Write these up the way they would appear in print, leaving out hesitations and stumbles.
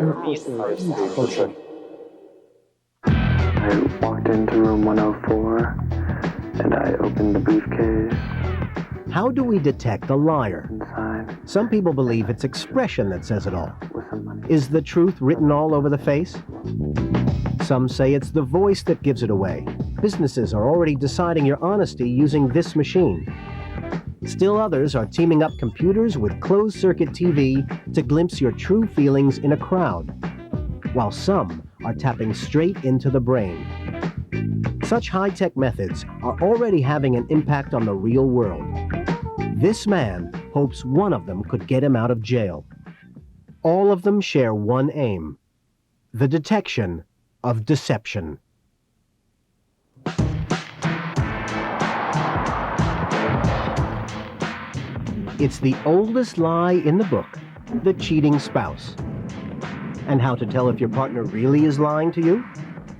I walked into room 104 and I opened the briefcase. How do we detect a liar? Inside Some people believe it's expression that says it all. was some money. Is the truth written all over the face? Some say it's the voice that gives it away. Businesses are already deciding your honesty using this machine. Still others are teaming up computers with closed-circuit TV to glimpse your true feelings in a crowd, while some are tapping straight into the brain. Such high-tech methods are already having an impact on the real world. This man hopes one of them could get him out of jail. All of them share one aim: the detection of deception. It's the oldest lie in the book, the cheating spouse. And how to tell if your partner really is lying to you?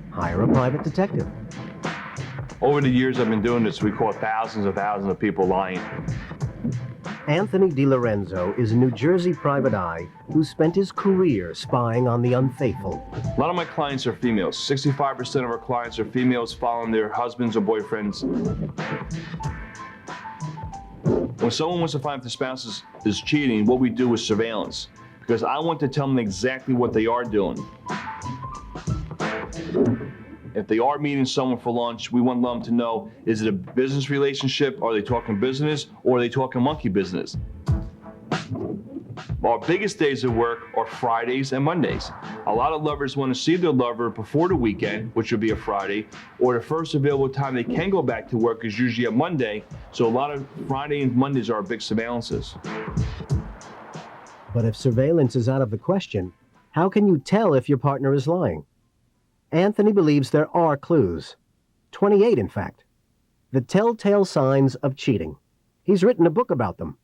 Hire a private detective. Over the years I've been doing this, we caught thousands and thousands of people lying. Anthony DiLorenzo is a New Jersey private eye who spent his career spying on the unfaithful. A lot of my clients are females. 65% of our clients are females following their husbands or boyfriends. When someone wants to find if the spouse is cheating, what we do is surveillance, because I want to tell them exactly what they are doing. If they are meeting someone for lunch, we want them to know, is it a business relationship? Are they talking business, or are they talking monkey business? Our biggest days of work are Fridays and Mondays. A lot of lovers want to see their lover before the weekend, which would be a Friday, or the first available time they can go back to work is usually a Monday. So a lot of Friday and Mondays are our big surveillances. But if surveillance is out of the question, how can you tell if your partner is lying? Anthony believes there are clues. 28, in fact. The telltale signs of cheating. He's written a book about them.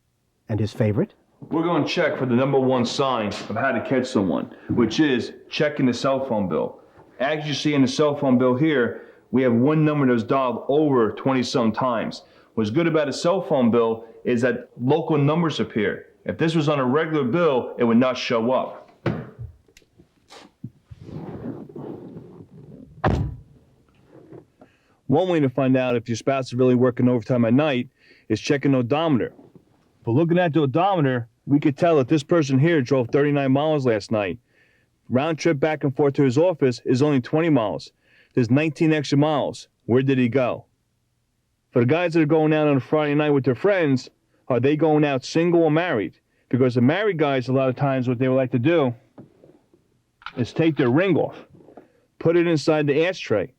And his favorite? We're going to check for the number one sign of how to catch someone, which is checking the cell phone bill. As you see in the cell phone bill here, we have one number that's dialed over 20-some times. What's good about a cell phone bill is that local numbers appear. If this was on a regular bill, it would not show up. One way to find out if your spouse is really working overtime at night is checking the odometer. But looking at the odometer, we could tell that this person here drove 39 miles last night. Round trip back and forth to his office is only 20 miles. There's 19 extra miles. Where did he go? For the guys that are going out on a Friday night with their friends, are they going out single or married? Because the married guys, a lot of times, what they would like to do is take their ring off, put it inside the ashtray.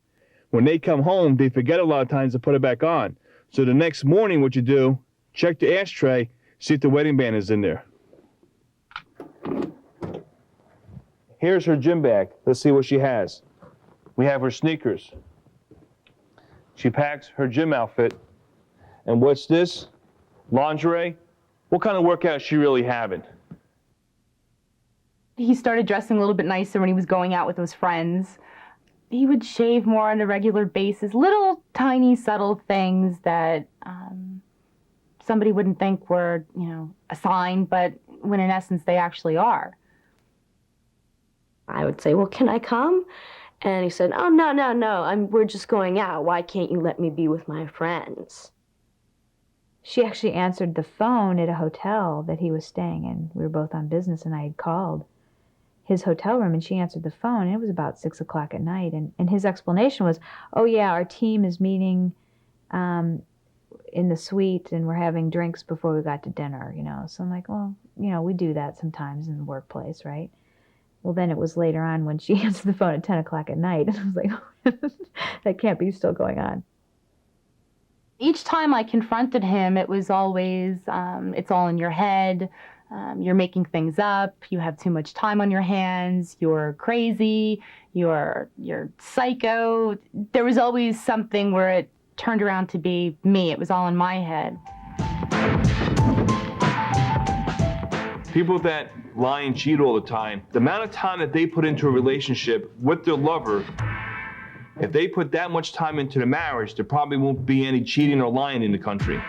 When they come home, they forget a lot of times to put it back on. So the next morning, what you do, check the ashtray, see if the wedding band is in there. Here's her gym bag. Let's see what she has. We have her sneakers. She packs her gym outfit. And what's this? Lingerie? What kind of workout is she really having? He started dressing a little bit nicer when he was going out with his friends. He would shave more on a regular basis. Little, tiny, subtle things that somebody wouldn't think were, a sign, but when in essence they actually are. I would say, well, can I come? And he said, oh, no, we're just going out. Why can't you let me be with my friends? She actually answered the phone at a hotel that he was staying in. We were both on business, and I had called his hotel room, and she answered the phone, and it was about 6 o'clock at night. And his explanation was, oh, yeah, our team is meeting in the suite, and we're having drinks before we got to dinner, So I'm like, well, we do that sometimes in the workplace, right? Well, then it was later on when she answered the phone at 10 o'clock at night, and I was like, oh, that can't be still going on. Each time I confronted him, it was always, it's all in your head, you're making things up, you have too much time on your hands, you're crazy, you're psycho. There was always something where it turned around to be me. It was all in my head. People that lie and cheat all the time, the amount of time that they put into a relationship with their lover, if they put that much time into the marriage, there probably won't be any cheating or lying in the country.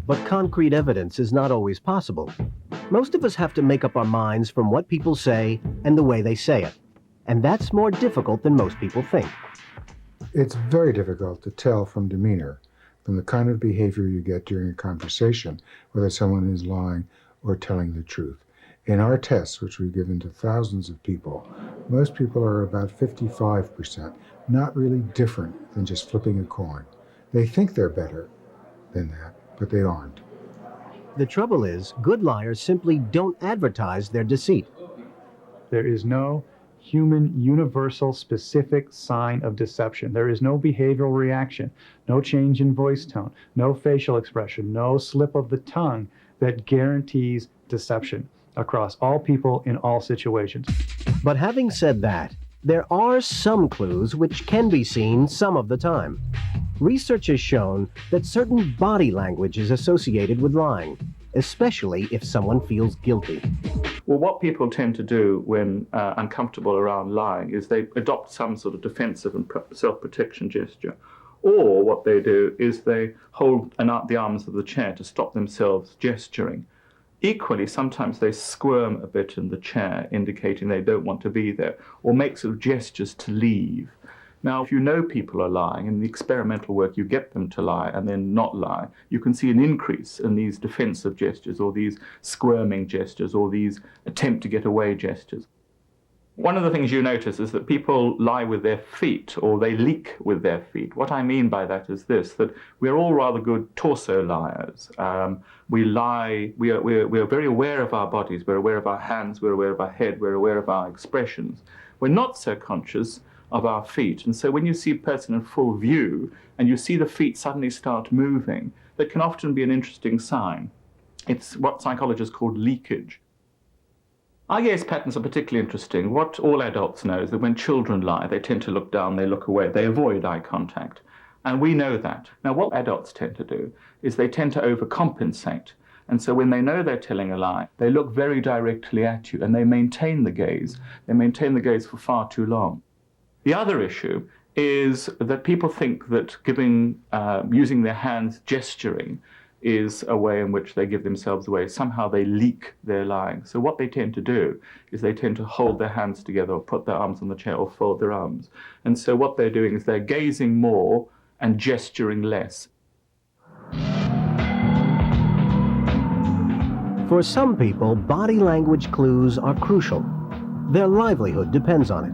But concrete evidence is not always possible. Most of us have to make up our minds from what people say and the way they say it. And that's more difficult than most people think. It's very difficult to tell from demeanor, from the kind of behavior you get during a conversation, whether someone is lying or telling the truth. In our tests, which we've given to thousands of people, most people are about 55%, not really different than just flipping a coin. They think they're better than that, but they aren't. The trouble is, good liars simply don't advertise their deceit. There is no human universal specific sign of deception. There is no behavioral reaction, no change in voice tone, no facial expression, no slip of the tongue that guarantees deception across all people in all situations. But having said that, there are some clues which can be seen some of the time. Research has shown that certain body language is associated with lying, especially if someone feels guilty. Well, what people tend to do when uncomfortable around lying is they adopt some sort of defensive and self-protection gesture. Or what they do is they hold the arms of the chair to stop themselves gesturing. Equally, sometimes they squirm a bit in the chair, indicating they don't want to be there, or make sort of gestures to leave. Now, if you know people are lying, in the experimental work you get them to lie and then not lie, you can see an increase in these defensive gestures, or these squirming gestures, or these attempt to get away gestures. One of the things you notice is that people lie with their feet, or they leak with their feet. What I mean by that is this, that we're all rather good torso liars. We lie, we are very aware of our bodies, we're aware of our hands, we're aware of our head, we're aware of our expressions. We're not so conscious of our feet. And so when you see a person in full view, and you see the feet suddenly start moving, that can often be an interesting sign. It's what psychologists call leakage. Eye gaze patterns are particularly interesting. What all adults know is that when children lie, they tend to look down, they look away, they avoid eye contact. And we know that. Now, what adults tend to do is they tend to overcompensate. And so when they know they're telling a lie, they look very directly at you, and they maintain the gaze. They maintain the gaze for far too long. The other issue is that people think that using their hands, gesturing, is a way in which they give themselves away. Somehow they leak their lying. So what they tend to do is they tend to hold their hands together, or put their arms on the chair, or fold their arms. And so what they're doing is they're gazing more and gesturing less. For some people, body language clues are crucial. Their livelihood depends on it.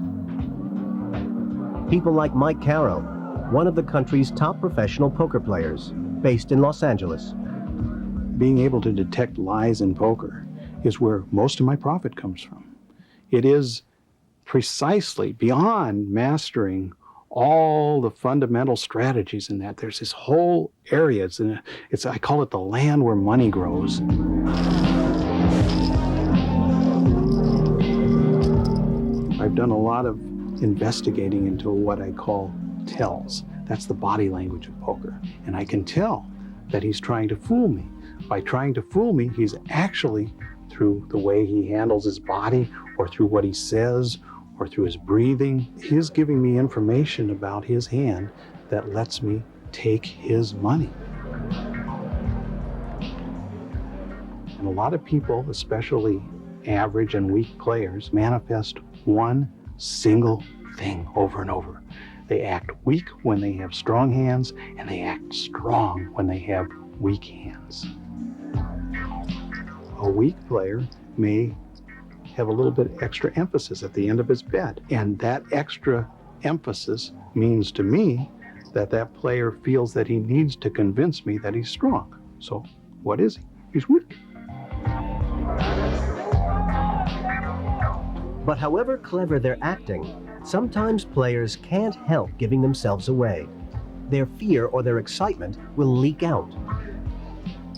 People like Mike Caro, one of the country's top professional poker players, based in Los Angeles. Being able to detect lies in poker is where most of my profit comes from. It is precisely beyond mastering all the fundamental strategies in that. There's this whole area, I call it the land where money grows. I've done a lot of investigating into what I call tells. That's the body language of poker. And I can tell that he's trying to fool me. By trying to fool me, he's actually, through the way he handles his body, or through what he says, or through his breathing, he's giving me information about his hand that lets me take his money. And a lot of people, especially average and weak players, manifest one single thing over and over. They act weak when they have strong hands, and they act strong when they have weak hands. A weak player may have a little bit extra emphasis at the end of his bet, and that extra emphasis means to me that that player feels that he needs to convince me that he's strong. So what is he? He's weak. But however clever they're acting, sometimes players can't help giving themselves away. Their fear or their excitement will leak out.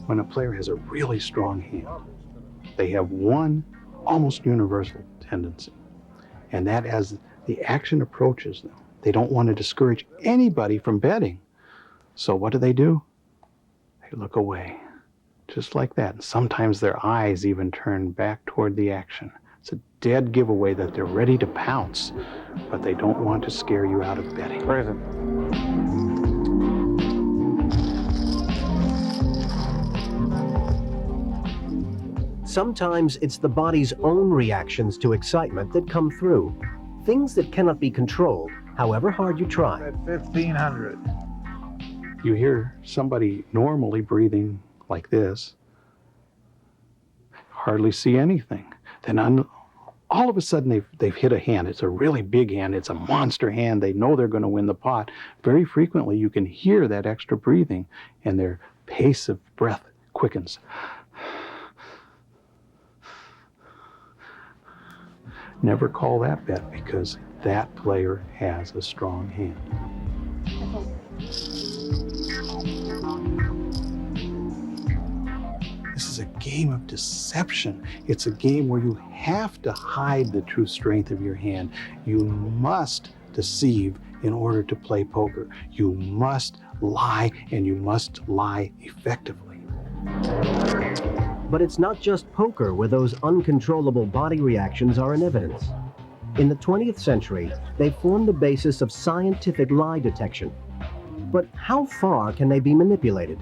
When a player has a really strong hand, they have one almost universal tendency, and that as the action approaches them, they don't want to discourage anybody from betting. So what do? They look away, just like that. And sometimes their eyes even turn back toward the action. It's a dead giveaway that they're ready to pounce, but they don't want to scare you out of betting. Where is it? Sometimes it's the body's own reactions to excitement that come through. Things that cannot be controlled, however hard you try. At 1,500. You hear somebody normally breathing like this, hardly see anything. Then all of a sudden they've hit a hand. It's a really big hand. It's a monster hand. They know they're going to win the pot. Very frequently you can hear that extra breathing and their pace of breath quickens. Never call that bet because that player has a strong hand. This is a game of deception. It's a game where you have to hide the true strength of your hand. You must deceive in order to play poker. You must lie, and you must lie effectively. But it's not just poker where those uncontrollable body reactions are in evidence. In the 20th century, they formed the basis of scientific lie detection. But how far can they be manipulated?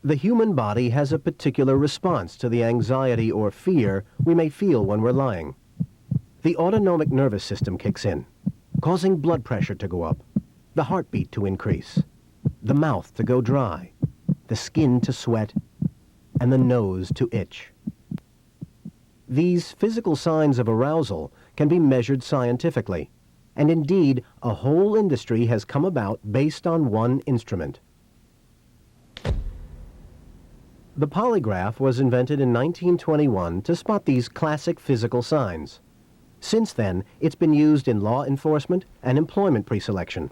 The human body has a particular response to the anxiety or fear we may feel when we're lying. The autonomic nervous system kicks in, causing blood pressure to go up, the heartbeat to increase, the mouth to go dry, the skin to sweat, and the nose to itch. These physical signs of arousal can be measured scientifically, and indeed, a whole industry has come about based on one instrument. The polygraph was invented in 1921 to spot these classic physical signs. Since then, it's been used in law enforcement and employment preselection.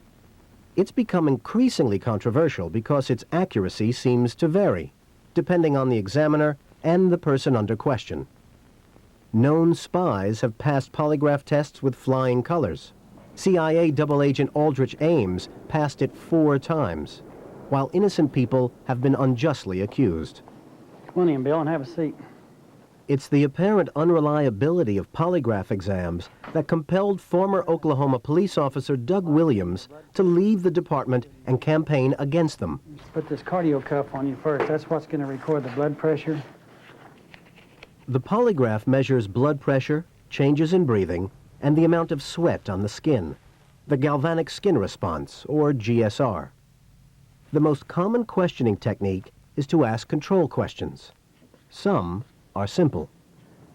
It's become increasingly controversial because its accuracy seems to vary, depending on the examiner and the person under question. Known spies have passed polygraph tests with flying colors. CIA double agent Aldrich Ames passed it 4 times, while innocent people have been unjustly accused. Come on in, Bill, and have a seat. It's the apparent unreliability of polygraph exams that compelled former Oklahoma police officer Doug Williams to leave the department and campaign against them. Put this cardio cuff on you first. That's what's going to record the blood pressure. The polygraph measures blood pressure, changes in breathing, and the amount of sweat on the skin, the galvanic skin response, or GSR. The most common questioning technique is to ask control questions. Some are simple.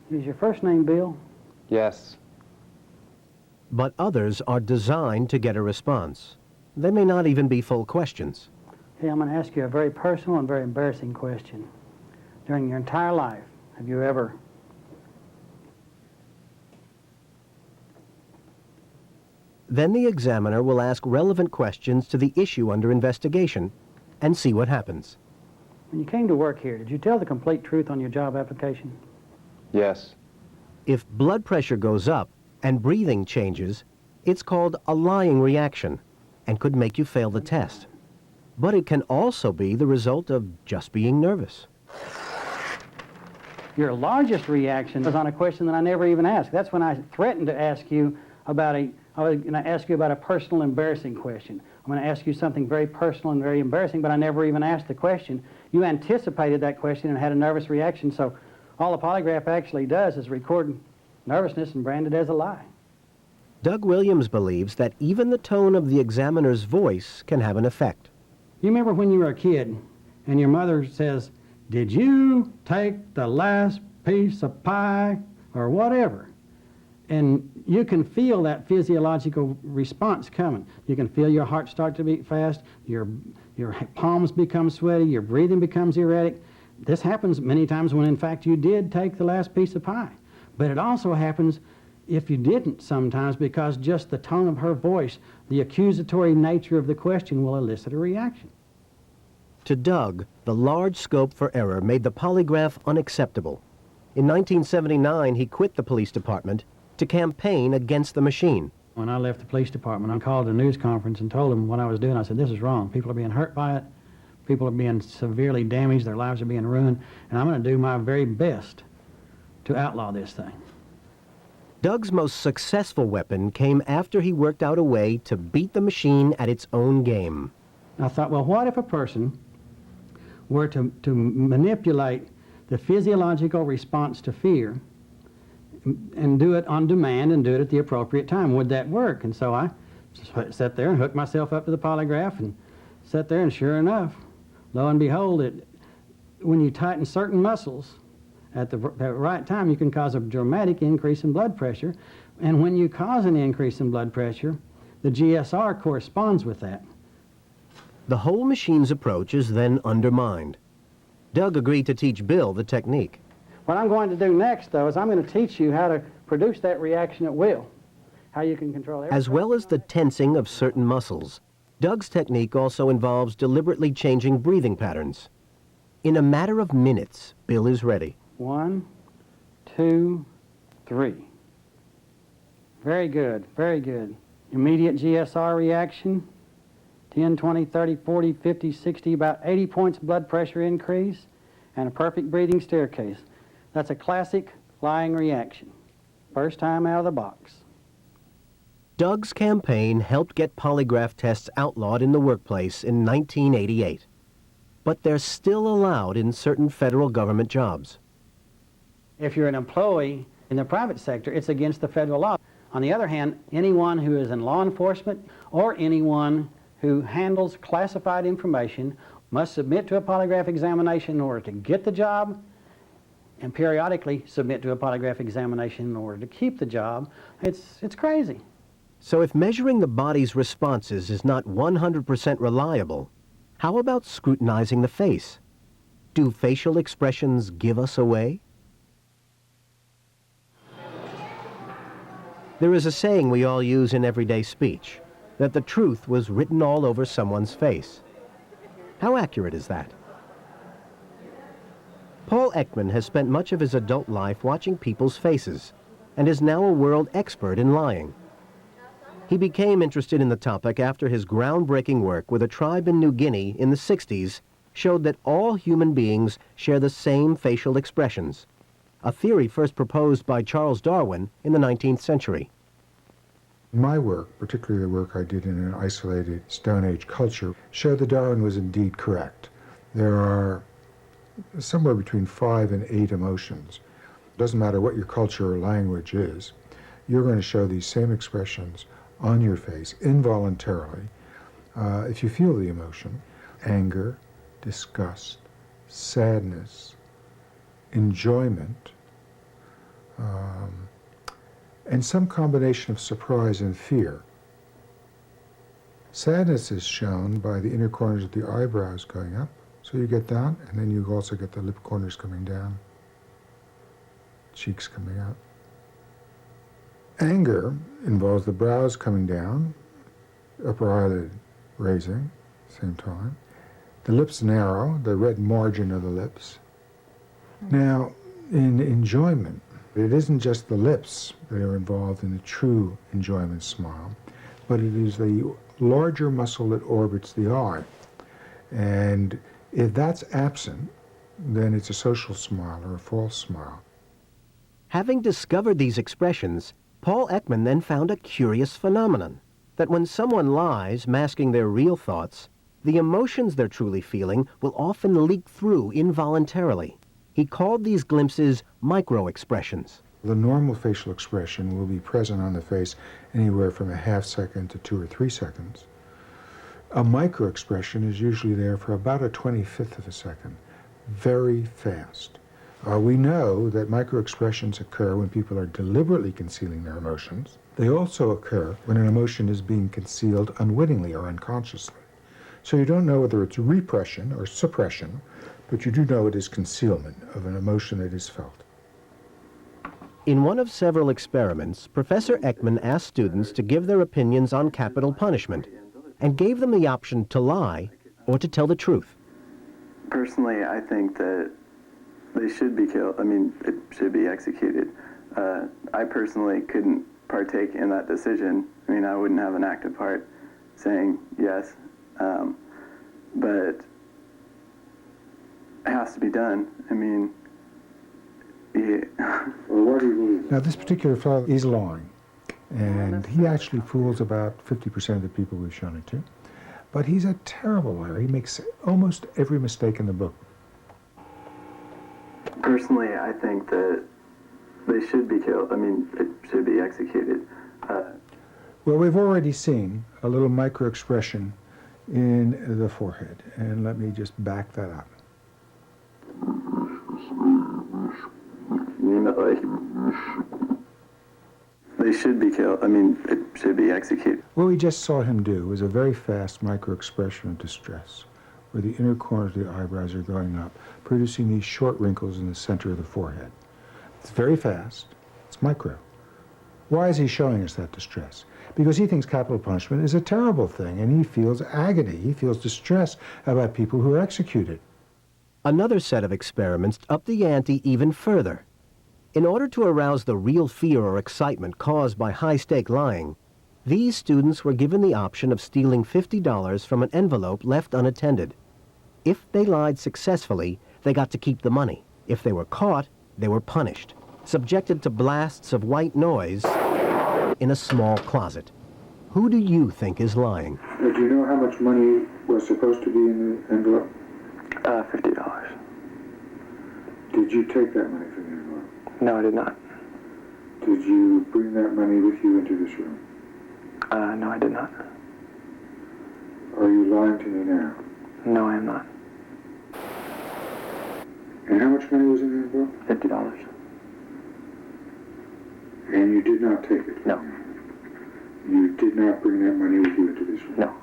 Is your first name Bill? Yes. But others are designed to get a response. They may not even be full questions. Hey, I'm going to ask you a very personal and very embarrassing question. During your entire life, have you ever... Then the examiner will ask relevant questions to the issue under investigation and see what happens. When you came to work here, did you tell the complete truth on your job application? Yes. If blood pressure goes up and breathing changes, it's called a lying reaction and could make you fail the test. But it can also be the result of just being nervous. Your largest reaction was on a question that I never even asked. That's when I threatened to ask you about I was going to ask you about a personal embarrassing question. I'm going to ask you something very personal and very embarrassing, but I never even asked the question. You anticipated that question and had a nervous reaction, so all the polygraph actually does is record nervousness and brand it as a lie. Doug Williams believes that even the tone of the examiner's voice can have an effect. You remember when you were a kid and your mother says, "Did you take the last piece of pie?" or whatever. And you can feel that physiological response coming. You can feel your heart start to beat fast, your palms become sweaty, your breathing becomes erratic. This happens many times when in fact you did take the last piece of pie. But it also happens if you didn't sometimes, because just the tone of her voice, the accusatory nature of the question will elicit a reaction. To Doug, the large scope for error made the polygraph unacceptable. In 1979, he quit the police department to campaign against the machine. When I left the police department, I called a news conference and told them what I was doing. I said, this is wrong. People are being hurt by it. People are being severely damaged. Their lives are being ruined. And I'm going to do my very best to outlaw this thing. Doug's most successful weapon came after he worked out a way to beat the machine at its own game. I thought, well, what if a person were to manipulate the physiological response to fear and do it on demand and do it at the appropriate time. Would that work? And so I sat there and hooked myself up to the polygraph and sat there, and sure enough, lo and behold, when you tighten certain muscles at the right time, you can cause a dramatic increase in blood pressure. And when you cause an increase in blood pressure, the GSR corresponds with that. The whole machine's approach is then undermined. Doug agreed to teach Bill the technique. What I'm going to do next, though, is I'm going to teach you how to produce that reaction at will, how you can control everything. As well as the tensing of certain muscles, Doug's technique also involves deliberately changing breathing patterns. In a matter of minutes, Bill is ready. 1, 2, 3. Very good, very good. Immediate GSR reaction, 10, 20, 30, 40, 50, 60, about 80 points blood pressure increase, and a perfect breathing staircase. That's a classic lying reaction. First time out of the box. Doug's campaign helped get polygraph tests outlawed in the workplace in 1988. But they're still allowed in certain federal government jobs. If you're an employee in the private sector, it's against the federal law. On the other hand, anyone who is in law enforcement or anyone who handles classified information must submit to a polygraph examination in order to get the job, and periodically submit to a polygraph examination in order to keep the job. It's crazy. So if measuring the body's responses is not 100% reliable, how about scrutinizing the face? Do facial expressions give us away? There is a saying we all use in everyday speech, that the truth was written all over someone's face. How accurate is that? Paul Ekman has spent much of his adult life watching people's faces and is now a world expert in lying. He became interested in the topic after his groundbreaking work with a tribe in New Guinea in the 60s showed that all human beings share the same facial expressions, a theory first proposed by Charles Darwin in the 19th century. My work, particularly the work I did in an isolated Stone Age culture, showed that Darwin was indeed correct. There are somewhere between 5 and 8 emotions. It doesn't matter what your culture or language is, you're going to show these same expressions on your face involuntarily if you feel the emotion: anger, disgust, sadness, enjoyment, and some combination of surprise and fear. Sadness is shown by the inner corners of the eyebrows going up, so you get that, and then you also get the lip corners coming down, cheeks coming up. Anger involves the brows coming down, upper eyelid raising, same time. The lips narrow, the red margin of the lips. Now, in enjoyment, it isn't just the lips that are involved in the true enjoyment smile, but it is the larger muscle that orbits the eye. And if that's absent, then it's a social smile or a false smile. Having discovered these expressions, Paul Ekman then found a curious phenomenon, that when someone lies, masking their real thoughts, the emotions they're truly feeling will often leak through involuntarily. He called these glimpses micro-expressions. The normal facial expression will be present on the face anywhere from a half second to 2 or 3 seconds. A micro-expression is usually there for about a 25th of a second, very fast. We know that micro-expressions occur when people are deliberately concealing their emotions. They also occur when an emotion is being concealed unwittingly or unconsciously. So you don't know whether it's repression or suppression, but you do know it is concealment of an emotion that is felt. In one of several experiments, Professor Ekman asked students to give their opinions on capital punishment and gave them the option to lie or to tell the truth. Personally, I think that they should be killed. I mean, it should be executed. I personally couldn't partake in that decision. I mean, I wouldn't have an active part saying yes, but it has to be done. I mean, yeah. Now, this particular fellow is lying, and he actually fools about 50% of the people we've shown it to. But he's a terrible liar. He makes almost every mistake in the book. Personally, I think that they should be killed. I mean, it should be executed. Well, we've already seen a little micro-expression in the forehead, and let me just back that up. You know, like, they should be killed. I mean, it should be executed. What we just saw him do was a very fast micro-expression of distress, where the inner corners of the eyebrows are going up, producing these short wrinkles in the center of the forehead. It's very fast. It's micro. Why is he showing us that distress? Because he thinks capital punishment is a terrible thing, and he feels agony. He feels distress about people who are executed. Another set of experiments upped the ante even further. In order to arouse the real fear or excitement caused by high-stake lying, these students were given the option of stealing $50 from an envelope left unattended. If they lied successfully, they got to keep the money. If they were caught, they were punished, subjected to blasts of white noise in a small closet. Who do you think is lying? Do you know how much money was supposed to be in the envelope? $50. Did you take that money from the envelope? No, I did not. Did you bring that money with you into this room? No, I did not. Are you lying to me now? No, I am not. And how much money was in the envelope? $50. And you did not take it? No. You did not bring that money with you into this room? No.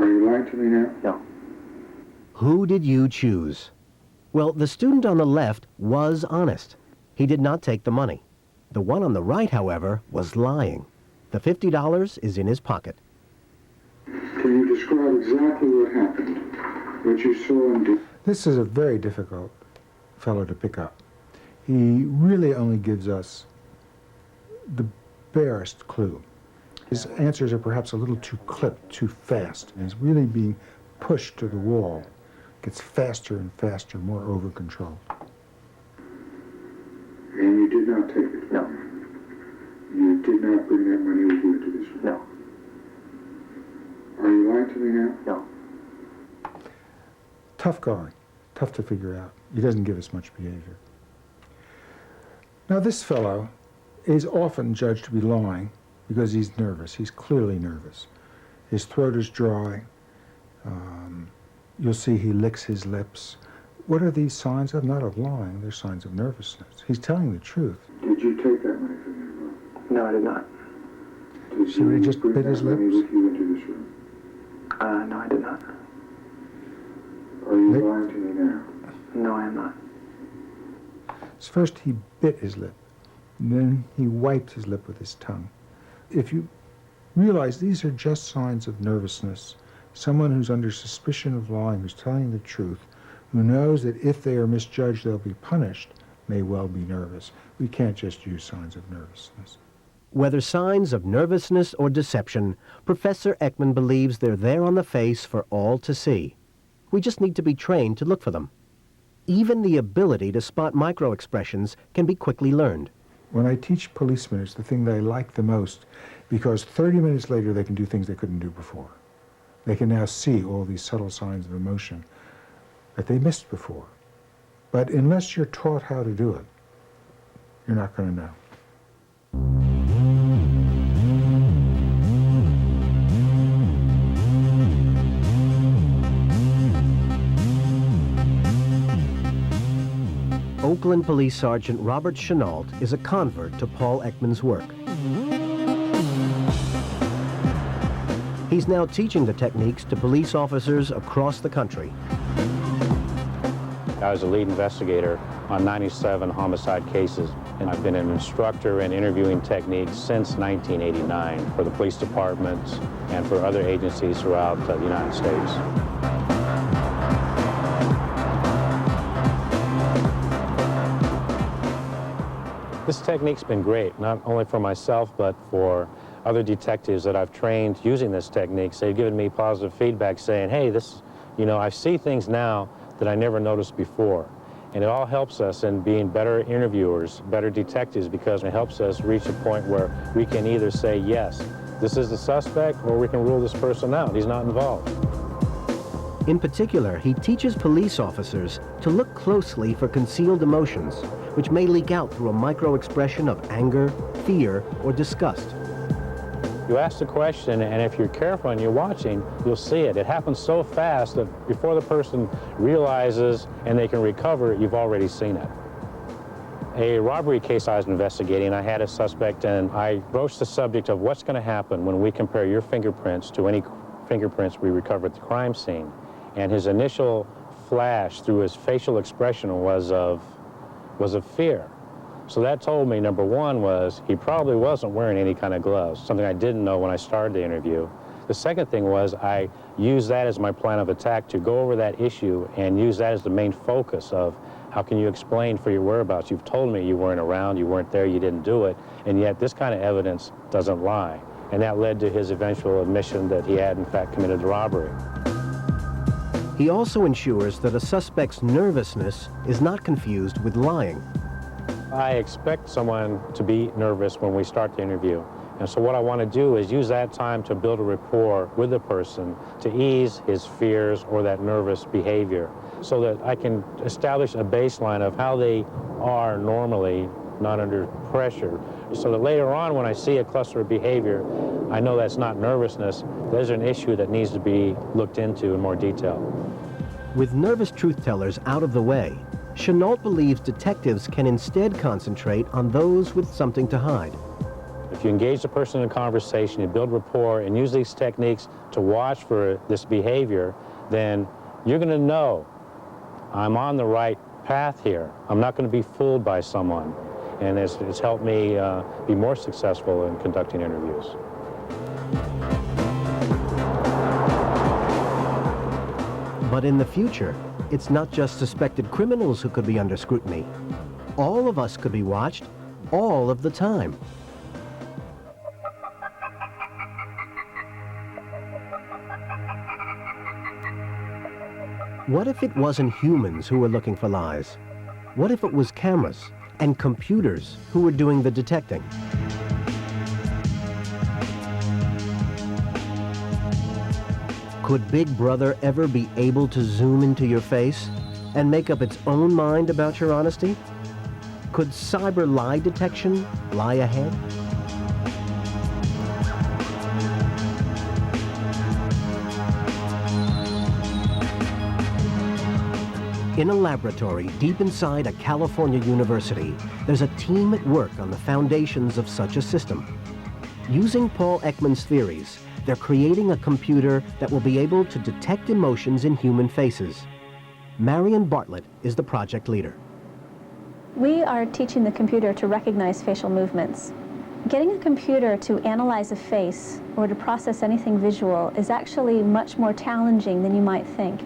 Are you lying to me now? No. Who did you choose? Well, the student on the left was honest. He did not take the money. The one on the right, however, was lying. The $50 is in his pocket. Can you describe exactly what happened, what you saw and did? This is a very difficult fellow to pick up. He really only gives us the barest clue. His answers are perhaps a little too clipped, too fast. And he's really being pushed to the wall. Gets faster and faster, more over-controlled. And you did not take it? No. You did not bring that money with you into this room? No. Are you lying to me now? No. Tough going, tough to figure out. He doesn't give us much behavior. Now this fellow is often judged to be lying because he's nervous. He's clearly nervous. His throat is dry. You'll see he licks his lips. What are these signs of? Not of lying, they're signs of nervousness. He's telling the truth. Did you take that money from the envelope? No, I did not. Did So he just bring bit that his money lips? with you into this room? No, I did not. Are you lying to me now? No, I am not. First he bit his lip, and then he wiped his lip with his tongue. If you realize these are just signs of nervousness, someone who's under suspicion of lying, who's telling the truth, who knows that if they are misjudged they'll be punished, may well be nervous. We can't just use signs of nervousness. Whether signs of nervousness or deception, Professor Ekman believes they're there on the face for all to see. We just need to be trained to look for them. Even the ability to spot micro-expressions can be quickly learned. When I teach policemen, it's the thing that I like the most, because 30 minutes later they can do things they couldn't do before. They can now see all these subtle signs of emotion that they missed before. But unless you're taught how to do it, you're not going to know. Oakland Police Sergeant Robert Chenault is a convert to Paul Ekman's work. He's now teaching the techniques to police officers across the country. I was a lead investigator on 97 homicide cases, and I've been an instructor in interviewing techniques since 1989 for the police departments and for other agencies throughout the United States. This technique's been great, not only for myself, but for other detectives that I've trained using this technique. They've given me positive feedback saying, hey, I see things now that I never noticed before. And it all helps us in being better interviewers, better detectives, because it helps us reach a point where we can either say, yes, this is the suspect, or we can rule this person out. He's not involved. In particular, he teaches police officers to look closely for concealed emotions, which may leak out through a micro-expression of anger, fear, or disgust. You ask the question, and if you're careful and you're watching, you'll see it. It happens so fast that before the person realizes and they can recover, you've already seen it. A robbery case I was investigating, I had a suspect, and I broached the subject of what's going to happen when we compare your fingerprints to any fingerprints we recovered at the crime scene. And his initial flash through his facial expression was of fear. So that told me, number one, was he probably wasn't wearing any kind of gloves, something I didn't know when I started the interview. The second thing was I used that as my plan of attack to go over that issue and use that as the main focus of how can you explain for your whereabouts? You've told me you weren't around, you weren't there, you didn't do it, and yet this kind of evidence doesn't lie. And that led to his eventual admission that he had, in fact, committed the robbery. He also ensures that a suspect's nervousness is not confused with lying. I expect someone to be nervous when we start the interview. And so what I want to do is use that time to build a rapport with the person to ease his fears or that nervous behavior so that I can establish a baseline of how they are normally, not under pressure, so that later on when I see a cluster of behavior, I know that's not nervousness, there's an issue that needs to be looked into in more detail. With nervous truth-tellers out of the way, Chenault believes detectives can instead concentrate on those with something to hide. If you engage the person in a conversation, you build rapport and use these techniques to watch for this behavior, then you're going to know I'm on the right path here. I'm not going to be fooled by someone. And it's helped me be more successful in conducting interviews. But in the future, it's not just suspected criminals who could be under scrutiny. All of us could be watched all of the time. What if it wasn't humans who were looking for lies? What if it was cameras and computers who were doing the detecting? Could Big Brother ever be able to zoom into your face and make up its own mind about your honesty? Could cyber lie detection lie ahead? In a laboratory deep inside a California university, there's a team at work on the foundations of such a system. Using Paul Ekman's theories, they're creating a computer that will be able to detect emotions in human faces. Marion Bartlett is the project leader. We are teaching the computer to recognize facial movements. Getting a computer to analyze a face or to process anything visual is actually much more challenging than you might think.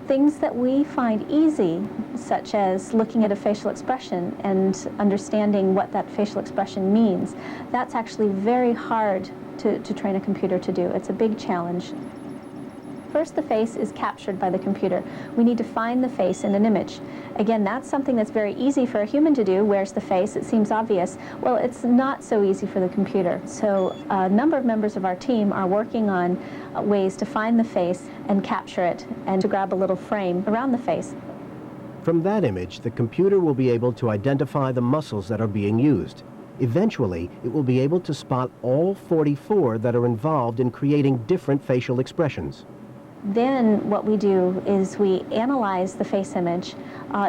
Things that we find easy, such as looking at a facial expression and understanding what that facial expression means, that's actually very hard to train a computer to do. It's a big challenge. First, the face is captured by the computer. We need to find the face in an image. Again, that's something that's very easy for a human to do. Where's the face? It seems obvious. Well, it's not so easy for the computer. So a number of members of our team are working on ways to find the face and capture it and to grab a little frame around the face. From that image, the computer will be able to identify the muscles that are being used. Eventually, it will be able to spot all 44 that are involved in creating different facial expressions. Then what we do is we analyze the face image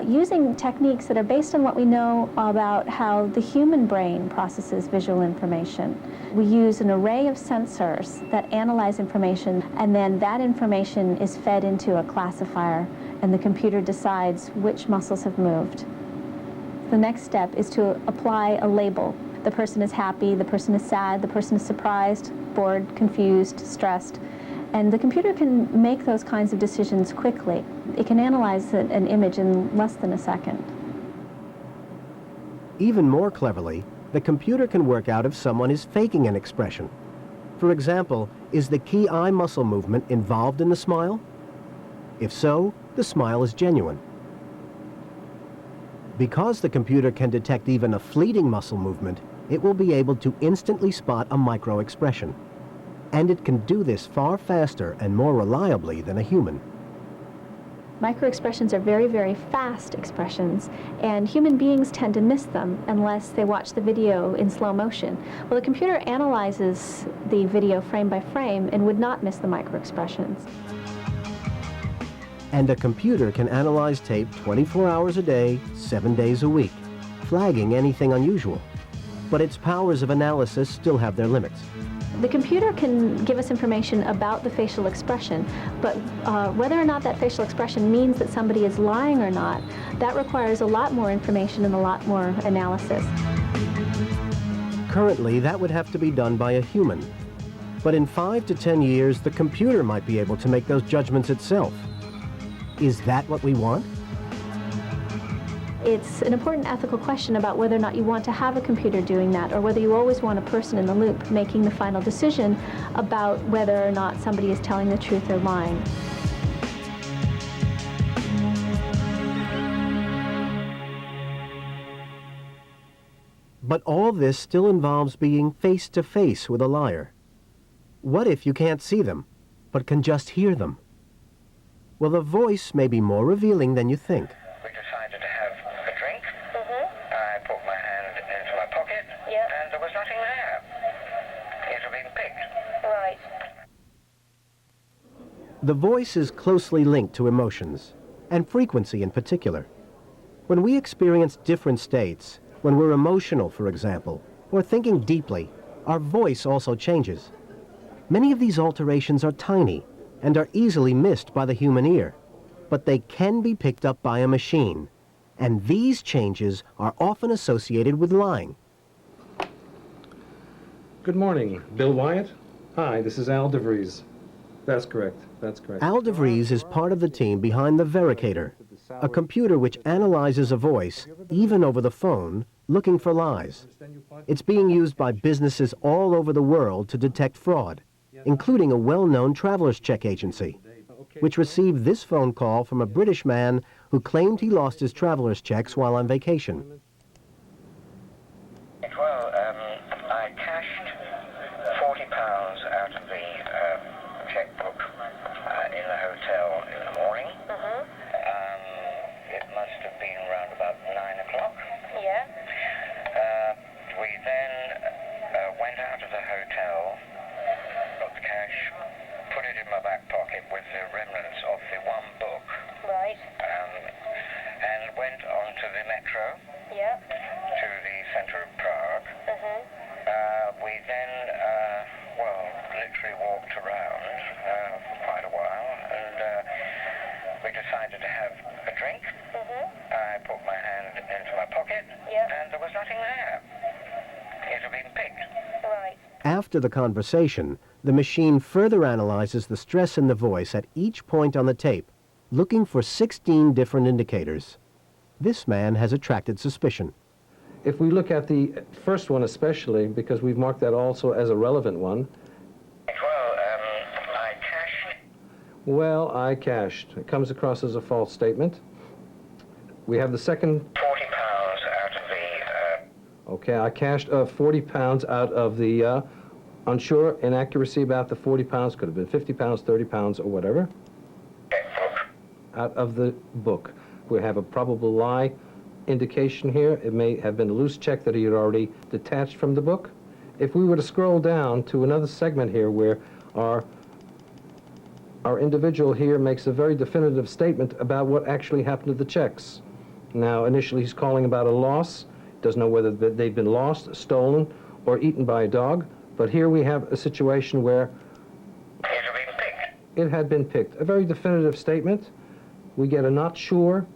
using techniques that are based on what we know about how the human brain processes visual information. We use an array of sensors that analyze information, and then that information is fed into a classifier, and the computer decides which muscles have moved. The next step is to apply a label. The person is happy, the person is sad, the person is surprised, bored, confused, stressed. And the computer can make those kinds of decisions quickly. It can analyze an image in less than a second. Even more cleverly, the computer can work out if someone is faking an expression. For example, is the key eye muscle movement involved in the smile? If so, the smile is genuine. Because the computer can detect even a fleeting muscle movement, it will be able to instantly spot a micro-expression. And it can do this far faster and more reliably than a human. Microexpressions are very, very fast expressions, and human beings tend to miss them unless they watch the video in slow motion. Well, the computer analyzes the video frame by frame and would not miss the microexpressions. And a computer can analyze tape 24 hours a day, 7 days a week, flagging anything unusual. But its powers of analysis still have their limits. The computer can give us information about the facial expression, but whether or not that facial expression means that somebody is lying or not, that requires a lot more information and a lot more analysis. Currently, that would have to be done by a human. But in 5 to 10 years, the computer might be able to make those judgments itself. Is that what we want? It's an important ethical question about whether or not you want to have a computer doing that, or whether you always want a person in the loop making the final decision about whether or not somebody is telling the truth or lying. But all this still involves being face-to-face with a liar. What if you can't see them, but can just hear them? Well, the voice may be more revealing than you think. We decided to have a drink. I put my hand into my pocket, and there was nothing there. It had been picked. Right. The voice is closely linked to emotions, and frequency in particular. When we experience different states, when we're emotional, for example, or thinking deeply, our voice also changes. Many of these alterations are tiny and are easily missed by the human ear, but they can be picked up by a machine, and these changes are often associated with lying. Good morning, Bill Wyatt. Hi, this is Al DeVries. That's correct, that's correct. Al DeVries is part of the team behind the Vericator, a computer which analyzes a voice, even over the phone, looking for lies. It's being used by businesses all over the world to detect fraud, including a well-known traveler's check agency, which received this phone call from a British man who claimed he lost his traveler's checks while on vacation. Well, I cashed £40 out of the checkbook in the hotel in the morning. It must have been around about 9 o'clock. Yeah. We then went out of the hotel, got the cash, put it in my back pocket with the remnants of the one book. Right. And went on to the metro. Yeah. To the centre of Prague. We then, literally walked around for quite a while, and we decided to have a drink. I put my hand into my pocket, and there was nothing there. It had been picked. Right. After the conversation, the machine further analyzes the stress in the voice at each point on the tape, looking for 16 different indicators. This man has attracted suspicion. If we look at the first one especially, because we've marked that also as a relevant one. Well, I cashed. Well, I cashed. It comes across as a false statement. We have the second. £40 out of the. Okay, I cashed £40 out of the unsure inaccuracy about the £40. Could have been £50, £30, or whatever. Checkbook. Out of the book. We have a probable lie indication here. It may have been a loose check that he had already detached from the book. If we were to scroll down to another segment here where our individual here makes a very definitive statement about what actually happened to the checks. Now, initially he's calling about a loss. Doesn't know whether they've been lost, stolen, or eaten by a dog. But here we have a situation where it had been picked. A very definitive statement. We get a not sure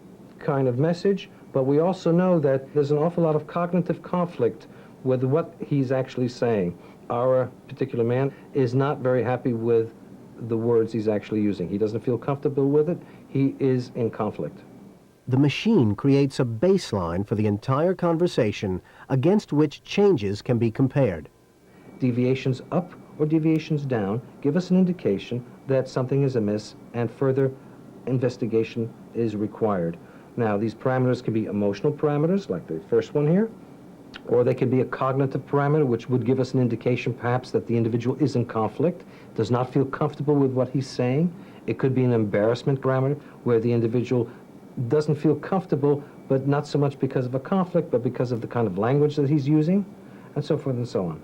kind of message, but we also know that there's an awful lot of cognitive conflict with what he's actually saying. Our particular man is not very happy with the words he's actually using. He doesn't feel comfortable with it. He is in conflict. The machine creates a baseline for the entire conversation against which changes can be compared. Deviations up or deviations down give us an indication that something is amiss and further investigation is required. Now, these parameters can be emotional parameters, like the first one here, Or they could be a cognitive parameter, which would give us an indication perhaps that the individual is in conflict, does not feel comfortable with what he's saying. It could be an embarrassment parameter, where the individual doesn't feel comfortable, but not so much because of a conflict, but because of the kind of language that he's using, and so forth and so on.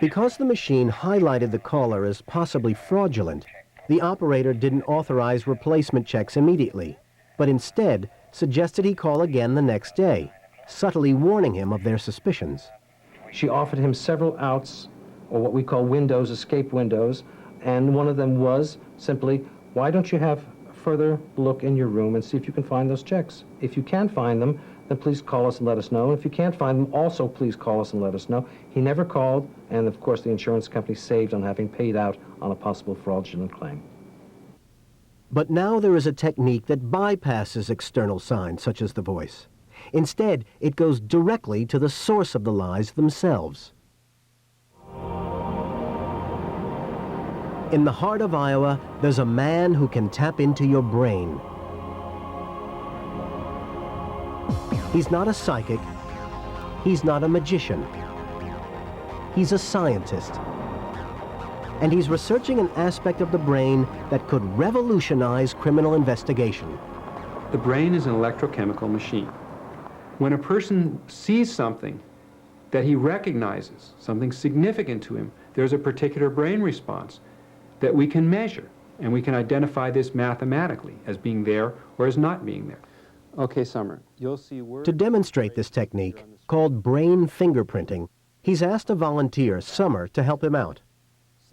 Because the machine highlighted the caller as possibly fraudulent, the operator didn't authorize replacement checks immediately, but instead suggested he call again the next day, subtly warning him of their suspicions. She offered him several outs, or what we call windows, escape windows, and one of them was simply, why don't you have a further look in your room and see if you can find those checks? If you can find them, then please call us and let us know. And if you can't find them, also please call us and let us know. He never called, and of course the insurance company saved on having paid out on a possible fraudulent claim. But now there is a technique that bypasses external signs such as the voice. Instead, it goes directly to the source of the lies themselves. In the heart of Iowa, there's a man who can tap into your brain. He's not a psychic. He's not a magician. He's a scientist. And he's researching an aspect of the brain that could revolutionize criminal investigation. The brain is an electrochemical machine. When a person sees something that he recognizes, something significant to him, there's a particular brain response that we can measure, and we can identify this mathematically as being there or as not being there. Okay, Summer, you'll see words. To demonstrate this technique, called brain fingerprinting, he's asked a volunteer, Summer, to help him out.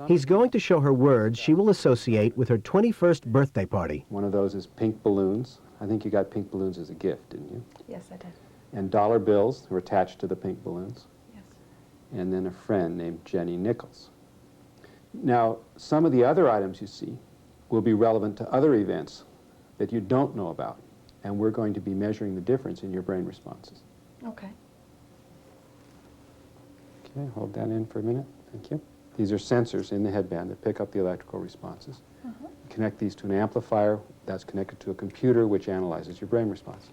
He's going to show her words she will associate with her 21st birthday party. One of those is pink balloons. I think you got pink balloons as a gift, didn't you? Yes, I did. And dollar bills were attached to the pink balloons. Yes. And then a friend named Jenny Nichols. Now, some of the other items you see will be relevant to other events that you don't know about, and we're going to be measuring the difference in your brain responses. Okay. Okay, hold that in for a minute. Thank you. These are sensors in the headband that pick up the electrical responses. Connect these to an amplifier that's connected to a computer which analyzes your brain responses.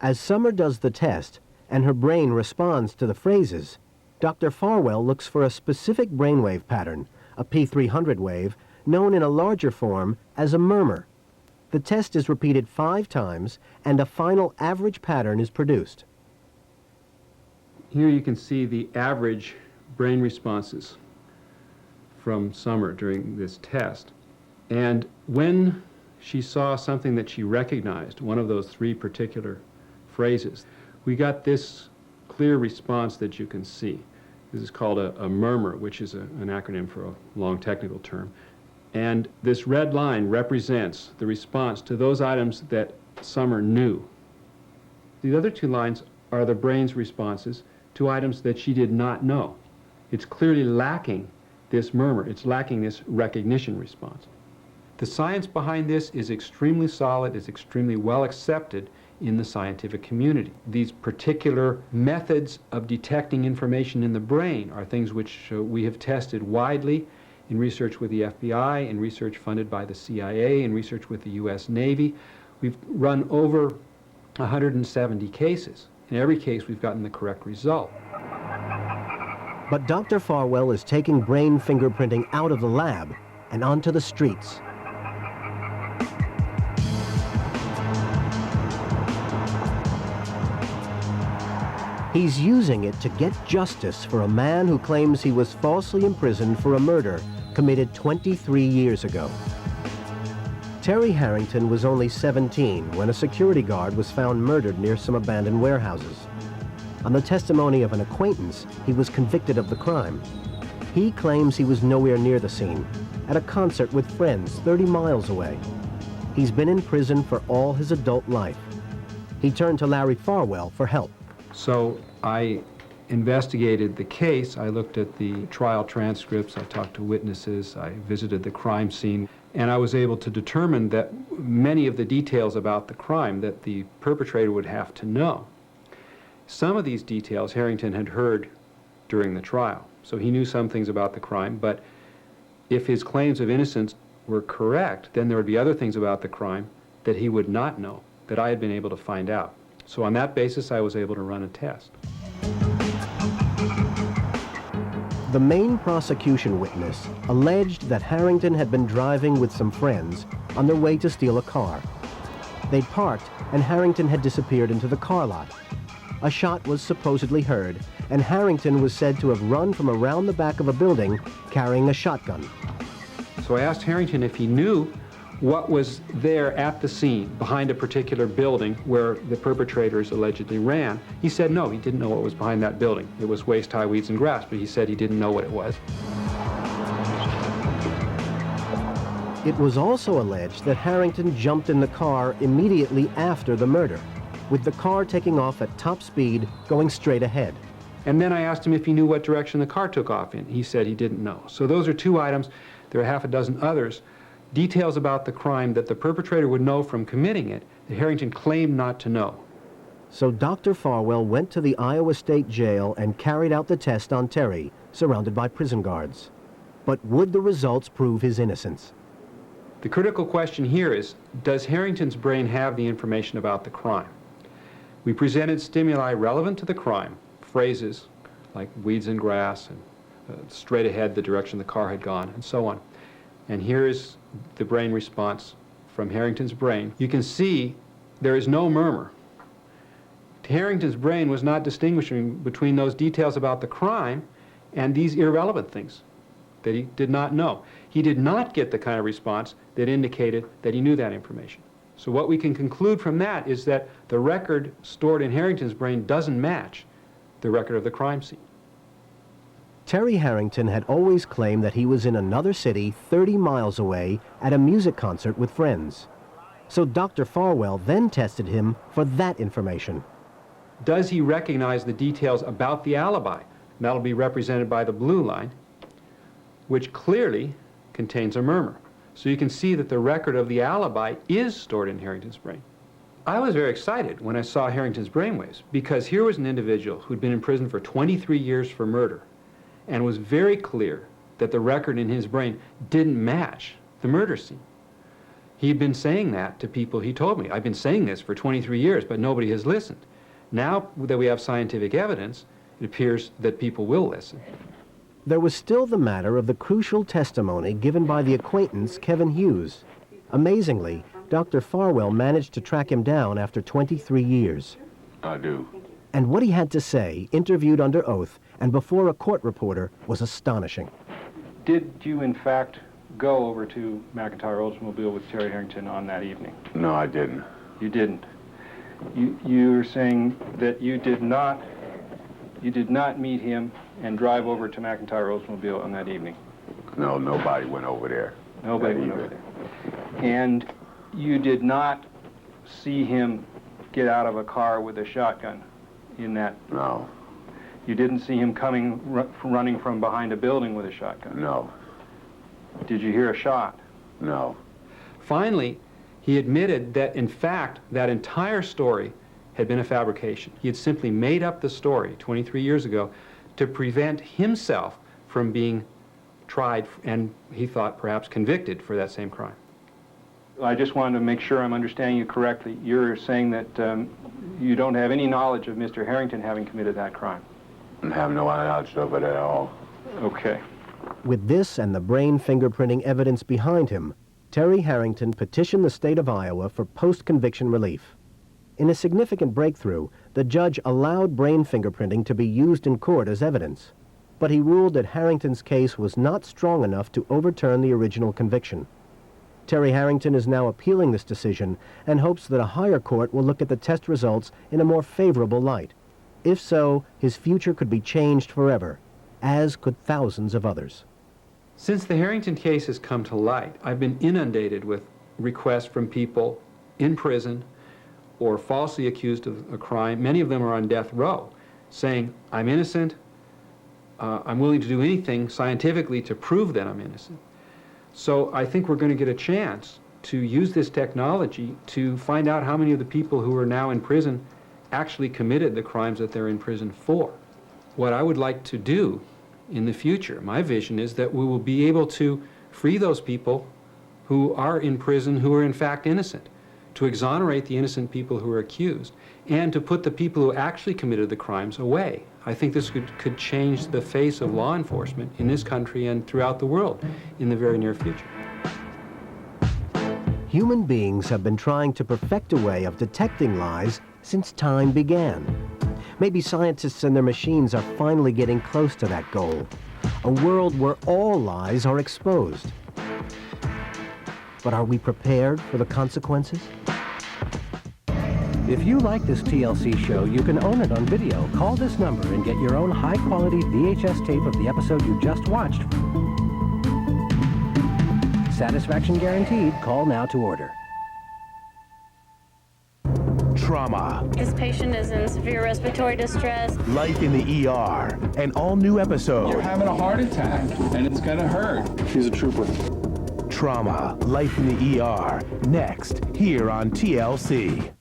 As Summer does the test and her brain responds to the phrases, Dr. Farwell looks for a specific brainwave pattern, a P300 wave, known in a larger form as a murmur. The test is repeated 5 times, and a final average pattern is produced. Here you can see the average brain responses from Summer during this test. And when she saw something that she recognized, one of those 3 particular phrases, we got this clear response that you can see. This is called a murmur, which is an acronym for a long technical term. And this red line represents the response to those items that Summer knew. The other 2 lines are the brain's responses to items that she did not know. It's clearly lacking this murmur. It's lacking this recognition response. The science behind this is extremely solid, is extremely well accepted in the scientific community. These particular methods of detecting information in the brain are things which we have tested widely in research with the FBI, in research funded by the CIA, in research with the US Navy. We've run over 170 cases. In every case, we've gotten the correct result. But Dr. Farwell is taking brain fingerprinting out of the lab and onto the streets. He's using it to get justice for a man who claims he was falsely imprisoned for a murder committed 23 years ago. Terry Harrington was only 17 when a security guard was found murdered near some abandoned warehouses. On the testimony of an acquaintance, he was convicted of the crime. He claims he was nowhere near the scene, at a concert with friends 30 miles away. He's been in prison for all his adult life. He turned to Larry Farwell for help. So I investigated the case. I looked at the trial transcripts. I talked to witnesses. I visited the crime scene. And I was able to determine that many of the details about the crime that the perpetrator would have to know. Some of these details Harrington had heard during the trial. So he knew some things about the crime, but if his claims of innocence were correct, then there would be other things about the crime that he would not know. that I had been able to find out. So on that basis, I was able to run a test. The main prosecution witness alleged that Harrington had been driving with some friends on their way to steal a car. They'd parked, and Harrington had disappeared into the car lot. A shot was supposedly heard, and Harrington was said to have run from around the back of a building carrying a shotgun. So I asked Harrington if he knew what was there at the scene behind a particular building where the perpetrators allegedly ran. He said no, he didn't know what was behind that building. It was waist-high weeds and grass, but he said he didn't know what it was. It was also alleged that Harrington jumped in the car immediately after the murder, with the car taking off at top speed, going straight ahead. And then I asked him if he knew what direction the car took off in. He said he didn't know. So those are two items. There are half a dozen others. Details about the crime that the perpetrator would know from committing it that Harrington claimed not to know. So Dr. Farwell went to the Iowa State Jail and carried out the test on Terry, surrounded by prison guards. But would the results prove his innocence? The critical question here is, does Harrington's brain have the information about the crime? We presented stimuli relevant to the crime, phrases like weeds and grass and straight ahead the direction the car had gone, and so on. And here is the brain response from Harrington's brain. You can see there is no murmur. Harrington's brain was not distinguishing between those details about the crime and these irrelevant things that he did not know. He did not get the kind of response that indicated that he knew that information. So what we can conclude from that is that the record stored in Harrington's brain doesn't match the record of the crime scene. Terry Harrington had always claimed that he was in another city 30 miles away at a music concert with friends. So Dr. Farwell then tested him for that information. Does he recognize the details about the alibi? And that'll be represented by the blue line, which clearly contains a murmur. So you can see that the record of the alibi is stored in Harrington's brain. I was very excited when I saw Harrington's brainwaves, because here was an individual who'd been in prison for 23 years for murder, and was very clear that the record in his brain didn't match the murder scene. He'd been saying that to people. He told me, I've been saying this for 23 years, but nobody has listened. Now that we have scientific evidence, it appears that people will listen. There was still the matter of the crucial testimony given by the acquaintance Kevin Hughes. Amazingly, Dr. Farwell managed to track him down after 23 years. I do. And what he had to say, interviewed under oath and before a court reporter, was astonishing. Did you, in fact, go over to McIntyre Oldsmobile with Terry Harrington on that evening? No, I didn't. You didn't. You're saying that you did not meet him and drive over to McIntyre Oldsmobile on that evening? No, nobody went over there. Nobody went over there. And you did not see him get out of a car with a shotgun in that? No. You didn't see him running from behind a building with a shotgun? No. Did you hear a shot? No. Finally, he admitted that, in fact, that entire story had been a fabrication. He had simply made up the story 23 years ago to prevent himself from being tried and, he thought, perhaps convicted for that same crime. I just wanted to make sure I'm understanding you correctly. You're saying that you don't have any knowledge of Mr. Harrington having committed that crime? I have no knowledge of it at all. Okay. With this and the brain fingerprinting evidence behind him, Terry Harrington petitioned the state of Iowa for post-conviction relief. In a significant breakthrough, the judge allowed brain fingerprinting to be used in court as evidence, but he ruled that Harrington's case was not strong enough to overturn the original conviction. Terry Harrington is now appealing this decision and hopes that a higher court will look at the test results in a more favorable light. If so, his future could be changed forever, as could thousands of others. Since the Harrington case has come to light, I've been inundated with requests from people in prison or falsely accused of a crime. Many of them are on death row, saying, I'm innocent, I'm willing to do anything scientifically to prove that I'm innocent. So I think we're going to get a chance to use this technology to find out how many of the people who are now in prison actually committed the crimes that they're in prison for. What I would like to do in the future, my vision is that we will be able to free those people who are in prison who are in fact innocent. to exonerate the innocent people who are accused, and to put the people who actually committed the crimes away. I think this could change the face of law enforcement in this country and throughout the world in the very near future. Human beings have been trying to perfect a way of detecting lies since time began. Maybe scientists and their machines are finally getting close to that goal. A world where all lies are exposed. But are we prepared for the consequences? If you like this TLC show, you can own it on video. Call this number and get your own high-quality VHS tape of the episode you just watched. Satisfaction guaranteed. Call now to order. Trauma. This patient is in severe respiratory distress. Life in the ER. An all-new episode. You're having a heart attack, and it's gonna hurt. She's a trooper. Trauma. Life in the ER. Next, here on TLC.